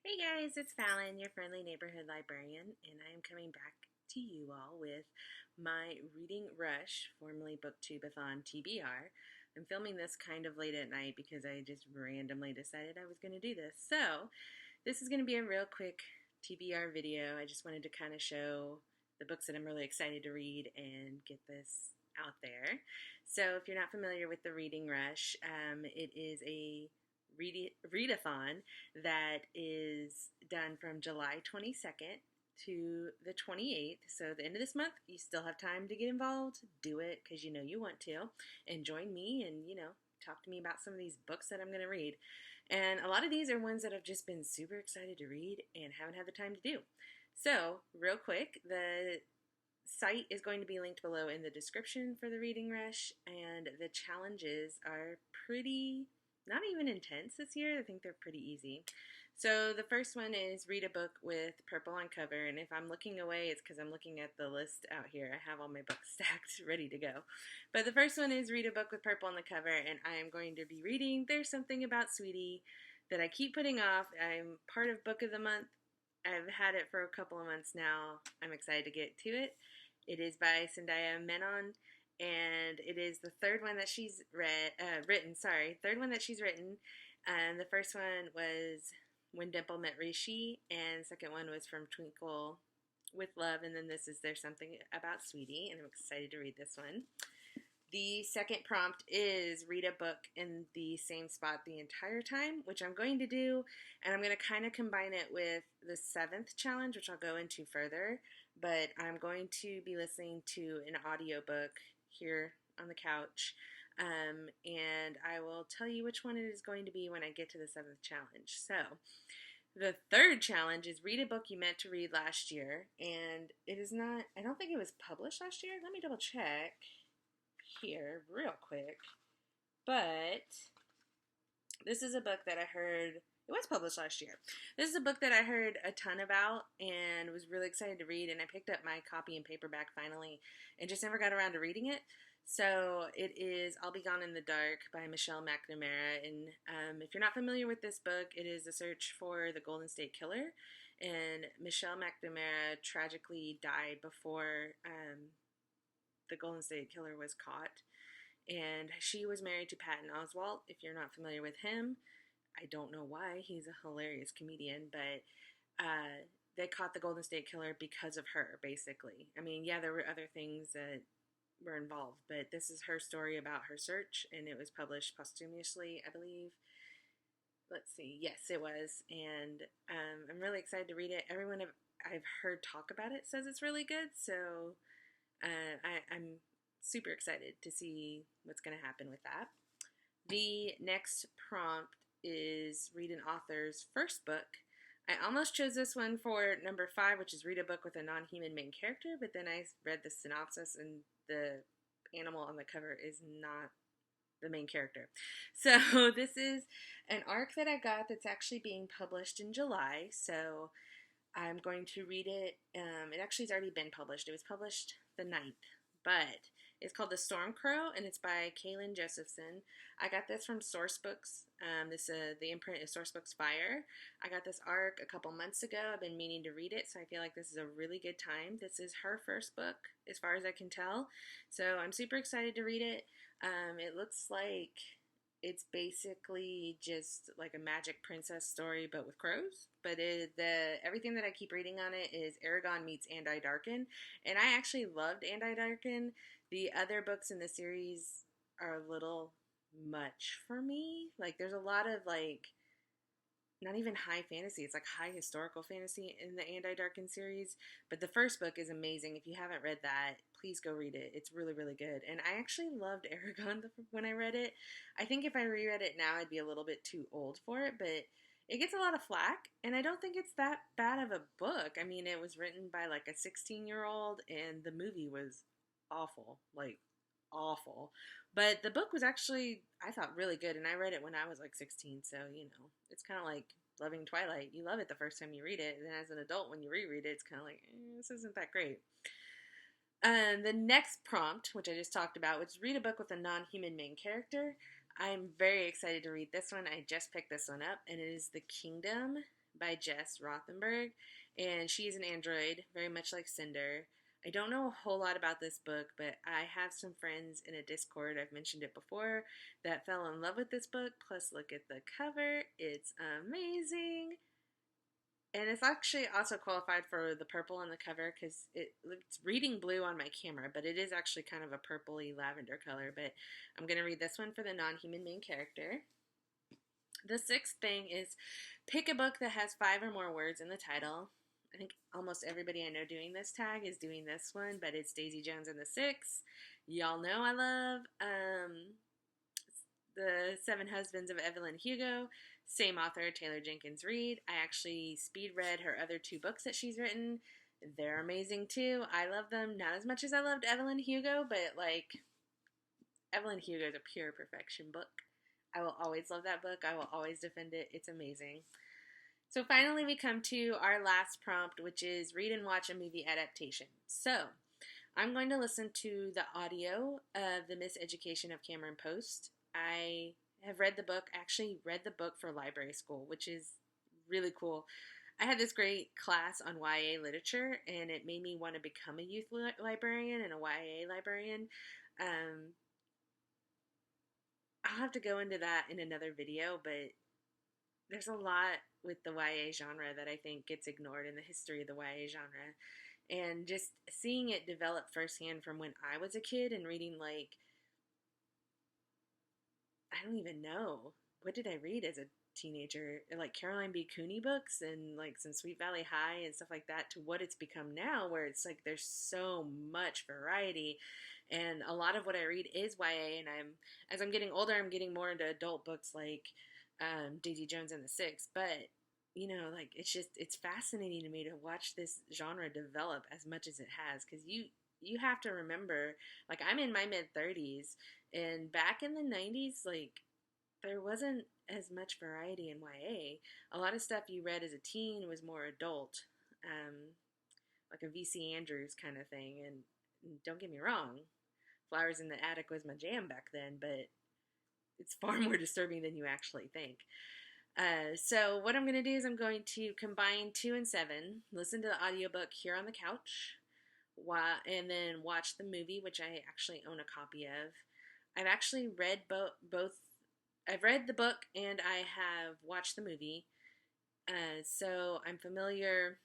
Hey guys, it's Fallon, your friendly neighborhood librarian, and I am coming back to you all with my Reading Rush, formerly Booktube-A-Thon TBR. I'm filming this kind of late at night because I just randomly decided I was going to do this. So, this is going to be a real quick TBR video. I just wanted to kind of show the books that I'm really excited to read and get this out there. So, if you're not familiar with the Reading Rush, it is a read-a-thon that is done from July 22nd to the 28th. So, at the end of this month, you still have time to get involved. Do it because you know you want to. And join me and, talk to me about some of these books that I'm going to read. And a lot of these are ones that I've just been super excited to read and haven't had the time to do. So, real quick, the site is going to be linked below in the description for the Reading Rush, and the challenges are pretty not even intense this year. I think they're pretty easy. So the first one is read a book with purple on cover, and if I'm looking away, it's because I'm looking at the list out here. I have all my books stacked, ready to go. But the first one is read a book with purple on the cover, and I am going to be reading There's Something About Sweetie that I keep putting off. I'm part of Book of the Month. I've had it for a couple of months now. I'm excited to get to it. It is by Zendaya Menon, and it is the third one that she's written. Third one that she's written. And the first one was When Dimple Met Rishi, and the second one was From Twinkle with Love, and then this is There's Something About Sweetie, and I'm excited to read this one. The second prompt is read a book in the same spot the entire time, which I'm going to do, and I'm going to kind of combine it with the seventh challenge, which I'll go into further, but I'm going to be listening to an audiobook here on the couch, and I will tell you which one it is going to be when I get to the seventh challenge. So, the third challenge is read a book you meant to read last year, and it is not, I don't think it was published last year. Let me double check here real quick. But this is a book that I heard, it was published last year. This is a book that I heard a ton about and was really excited to read, and I picked up my copy in paperback finally and just never got around to reading it. So it is I'll Be Gone in the Dark by Michelle McNamara, and if you're not familiar with this book, it is a search for the Golden State Killer, and Michelle McNamara tragically died before the Golden State Killer was caught. And she was married to Patton Oswalt. If you're not familiar with him, I don't know why. He's a hilarious comedian, but they caught the Golden State Killer because of her, basically. I mean, yeah, there were other things that were involved, but this is her story about her search, and it was published posthumously, I believe. Let's see. Yes, it was, and I'm really excited to read it. Everyone I've heard talk about it says it's really good, so I'm super excited to see what's going to happen with that. The next prompt is read an author's first book. I almost chose this one for number 5, which is read a book with a non-human main character, but then I read the synopsis and the animal on the cover is not the main character. So this is an arc that I got that's actually being published in July, so I'm going to read it. It actually has already been published. It was published the 9th, but it's called The Stormcrow, and it's by Kaylin Josephson. I got this from Sourcebooks. The imprint is Sourcebooks Fire. I got this arc a couple months ago. I've been meaning to read it, so I feel like this is a really good time. This is her first book, as far as I can tell, so I'm super excited to read it. It looks like it's basically just like a magic princess story, but with crows. But everything that I keep reading on it is Aragon meets Andi Darkin, and I actually loved Andi Darkin. The other books in the series are a little much for me. Like, there's a lot of not even high fantasy. It's like high historical fantasy in the Andi Darkin series. But the first book is amazing. If you haven't read that, please go read it. It's really, really good. And I actually loved Aragon when I read it. I think if I reread it now, I'd be a little bit too old for it. But it gets a lot of flack. And I don't think it's that bad of a book. I mean, it was written by like a 16-year-old. And the movie was awful. Like, awful. But the book was actually, I thought, really good, and I read it when I was like 16, so, it's kind of like loving Twilight. You love it the first time you read it, and then as an adult, when you reread it, it's kind of like, this isn't that great. The next prompt, which I just talked about, was read a book with a non-human main character. I'm very excited to read this one. I just picked this one up, and it is The Kingdom by Jess Rothenberg, and she is an android, very much like Cinder. I don't know a whole lot about this book, but I have some friends in a Discord, I've mentioned it before, that fell in love with this book. Plus, look at the cover. It's amazing. And it's actually also qualified for the purple on the cover because it's reading blue on my camera, but it is actually kind of a purpley lavender color. But I'm going to read this one for the non-human main character. The sixth thing is pick a book that has 5 or more words in the title. I think almost everybody I know doing this tag is doing this one, but it's Daisy Jones and the Six. Y'all know I love The Seven Husbands of Evelyn Hugo. Same author, Taylor Jenkins Reid. I actually speed read her other 2 books that she's written. They're amazing too. I love them, not as much as I loved Evelyn Hugo, but like, Evelyn Hugo is a pure perfection book. I will always love that book. I will always defend it. It's amazing. So finally we come to our last prompt, which is read and watch a movie adaptation. So I'm going to listen to the audio of The Miseducation of Cameron Post. I have read the book, actually read the book for library school, which is really cool. I had this great class on YA literature, and it made me want to become a youth librarian and a YA librarian. I'll have to go into that in another video, but there's a lot with the YA genre that I think gets ignored in the history of the YA genre. And just seeing it develop firsthand from when I was a kid and reading, like, I don't even know. What did I read as a teenager? Like Caroline B. Cooney books and like some Sweet Valley High and stuff like that, to what it's become now, where it's like there's so much variety. And a lot of what I read is YA, and as I'm getting older, I'm getting more into adult books like Daisy Jones and the Six. But you know, like, it's fascinating to me to watch this genre develop as much as it has, because you have to remember, like, I'm in my mid-30s, and back in the 90s, like, there wasn't as much variety in YA. A lot of stuff you read as a teen was more adult, like a V.C. Andrews kind of thing. And don't get me wrong, Flowers in the Attic was my jam back then, but it's far more disturbing than you actually think. So what I'm going to do is I'm going to combine 2 and 7, listen to the audiobook here on the couch, and then watch the movie, which I actually own a copy of. I've actually read both. I've read the book and I have watched the movie. So I'm familiar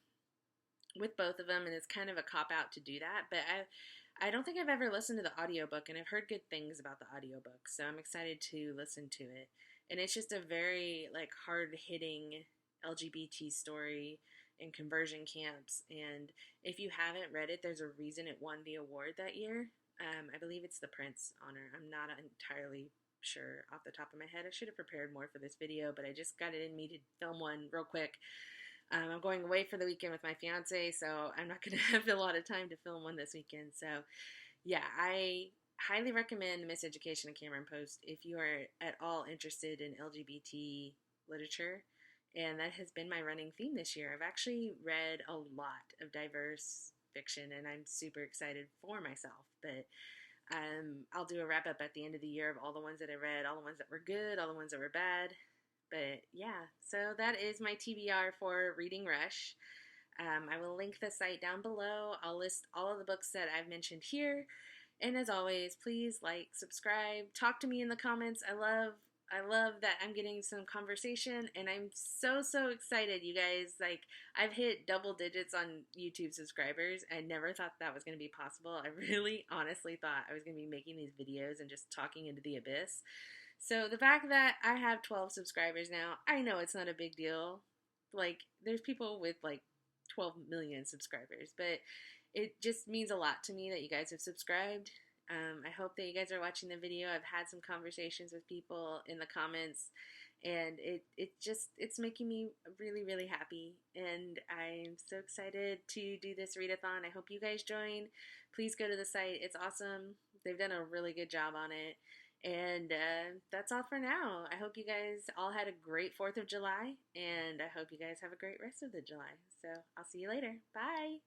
with both of them, and it's kind of a cop-out to do that. But I don't think I've ever listened to the audiobook, and I've heard good things about the audiobook, so I'm excited to listen to it. And it's just a very, like, hard-hitting LGBT story in conversion camps. And if you haven't read it, there's a reason it won the award that year. I believe it's the Prince honor. I'm not entirely sure off the top of my head. I should have prepared more for this video, but I just got it in me to film one real quick. I'm going away for the weekend with my fiance, so I'm not going to have a lot of time to film one this weekend. So, yeah, I highly recommend Miseducation of Cameron Post if you are at all interested in LGBT literature. And that has been my running theme this year. I've actually read a lot of diverse fiction, and I'm super excited for myself. But I'll do a wrap-up at the end of the year of all the ones that I read, all the ones that were good, all the ones that were bad. But yeah, so that is my TBR for Reading Rush. I will link the site down below. I'll list all of the books that I've mentioned here. And as always, please like, subscribe, talk to me in the comments. I love that I'm getting some conversation, and I'm so excited, you guys. Like, I've hit double digits on YouTube subscribers. I never thought that was going to be possible. I really honestly thought I was going to be making these videos and just talking into the abyss. So the fact that I have 12 subscribers now, I know it's not a big deal. Like, there's people with like 12 million subscribers, but it just means a lot to me that you guys have subscribed. I hope that you guys are watching the video. I've had some conversations with people in the comments, and it's making me really happy, and I'm so excited to do this read-a-thon. I hope you guys join. Please go to the site. It's awesome. They've done a really good job on it. And that's all for now. I hope you guys all had a great 4th of July, and I hope you guys have a great rest of the July. So I'll see you later. Bye!